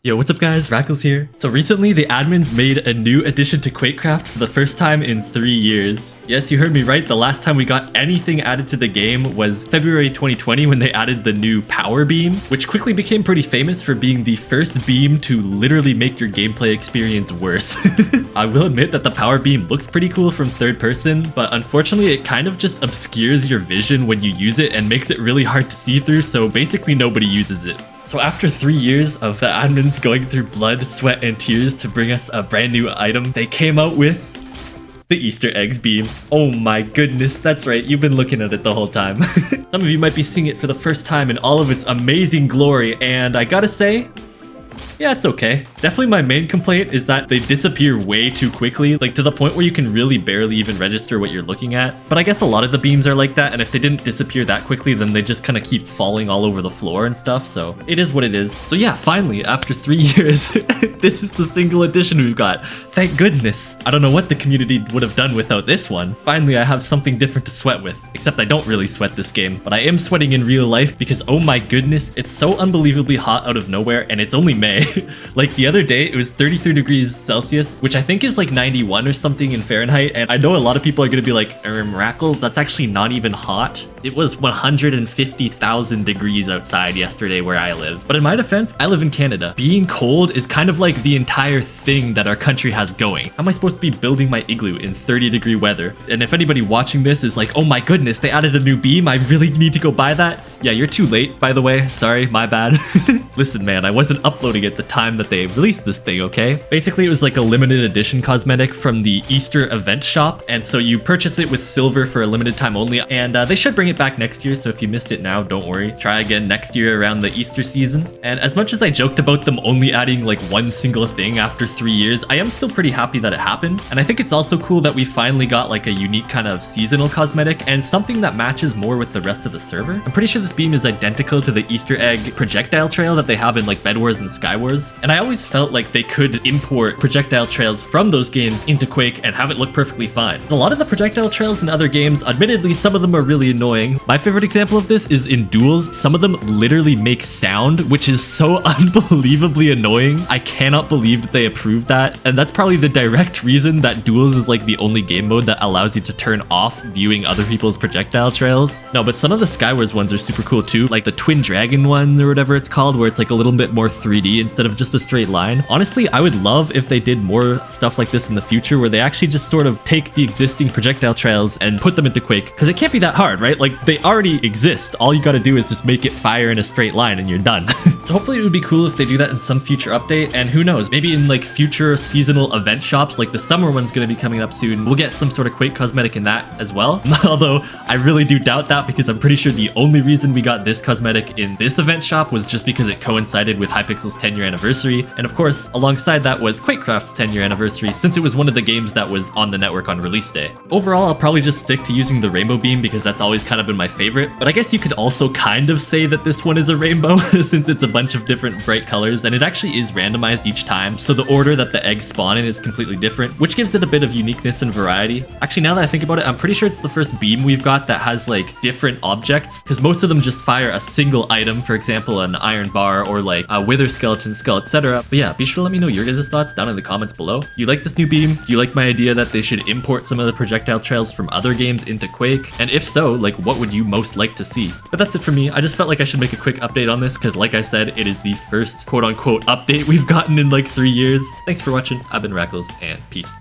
Yo, what's up guys, Rackals here. So recently the admins made a new addition to Quakecraft for the first time in 3 years. Yes, you heard me right, the last time we got anything added to the game was February 2020 when they added the new power beam, which quickly became pretty famous for being the first beam to literally make your gameplay experience worse. I will admit that the power beam looks pretty cool from third person, but unfortunately it kind of just obscures your vision when you use it and makes it really hard to see through, so basically nobody uses it. So after 3 years of the admins going through blood, sweat, and tears to bring us a brand new item, they came out with the Easter eggs beam. Oh my goodness, that's right, you've been looking at it the whole time. Some of you might be seeing it for the first time in all of its amazing glory, and I gotta say, yeah, it's okay. Definitely my main complaint is that they disappear way too quickly, like to the point where you can really barely even register what you're looking at. But I guess a lot of the beams are like that, and if they didn't disappear that quickly, then they just kind of keep falling all over the floor and stuff, so it is what it is. So yeah, finally, after 3 years, this is the single edition we've got. Thank goodness. I don't know what the community would have done without this one. Finally, I have something different to sweat with, except I don't really sweat this game, but I am sweating in real life because oh my goodness, it's so unbelievably hot out of nowhere, and it's only May. Like the other day, it was 33 degrees Celsius, which I think is like 91 or something in Fahrenheit. And I know a lot of people are going to be like, Rackals, that's actually not even hot. It was 150,000 degrees outside yesterday where I live. But in my defense, I live in Canada. Being cold is kind of like the entire thing that our country has going. How am I supposed to be building my igloo in 30-degree weather? And if anybody watching this is like, oh my goodness, they added a new beam, I really need to go buy that. Yeah, you're too late, by the way. Sorry, my bad. Listen, man, I wasn't uploading at the time that they released this thing, okay? Basically, it was like a limited edition cosmetic from the Easter event shop, and so you purchase it with silver for a limited time only, and they should bring it back next year, so if you missed it now, don't worry. Try again next year around the Easter season. And as much as I joked about them only adding like one single thing after 3 years, I am still pretty happy that it happened, and I think it's also cool that we finally got like a unique kind of seasonal cosmetic and something that matches more with the rest of the server. I'm pretty sure this beam is identical to the Easter egg projectile trail that they have in like Bedwars and SkyWars, and I always felt like they could import projectile trails from those games into Quake and have it look perfectly fine. A lot of the projectile trails in other games, admittedly, some of them are really annoying. My favorite example of this is in Duels. Some of them literally make sound, which is so unbelievably annoying. I cannot believe that they approved that, and that's probably the direct reason that Duels is like the only game mode that allows you to turn off viewing other people's projectile trails. No, but some of the SkyWars ones are super cool too, like the Twin Dragon one or whatever it's called, where it's like a little bit more 3D instead of just a straight line. Honestly, I would love if they did more stuff like this in the future, where they actually just sort of take the existing projectile trails and put them into Quake, because it can't be that hard, right? Like, they already exist. All you gotta do is just make it fire in a straight line and you're done. So hopefully it would be cool if they do that in some future update, and who knows, maybe in like future seasonal event shops, like the summer one's gonna be coming up soon, we'll get some sort of Quake cosmetic in that as well. Although I really do doubt that, because I'm pretty sure the only reason we got this cosmetic in this event shop was just because it coincided with Hypixel's 10-year anniversary, and of course alongside that was Quakecraft's 10-year anniversary, since it was one of the games that was on the network on release day. Overall, I'll probably just stick to using the rainbow beam because that's always kind of been my favorite, but I guess you could also kind of say that this one is a rainbow since it's a bunch of different bright colors, and it actually is randomized each time, so the order that the eggs spawn in is completely different, which gives it a bit of uniqueness and variety. Actually, now that I think about it, I'm pretty sure it's the first beam we've got that has like different objects, because most of them just fire a single item, for example an iron bar or like a wither skeleton skull, etc. But yeah, be sure to let me know your guys' thoughts down in the comments below. Do you like this new beam? Do you like my idea that they should import some of the projectile trails from other games into Quake? And if so, like what would you most like to see? But that's it for me. I just felt like I should make a quick update on this because like I said, it is the first quote-unquote update we've gotten in like 3 years. Thanks for watching. I've been Rackals, and peace.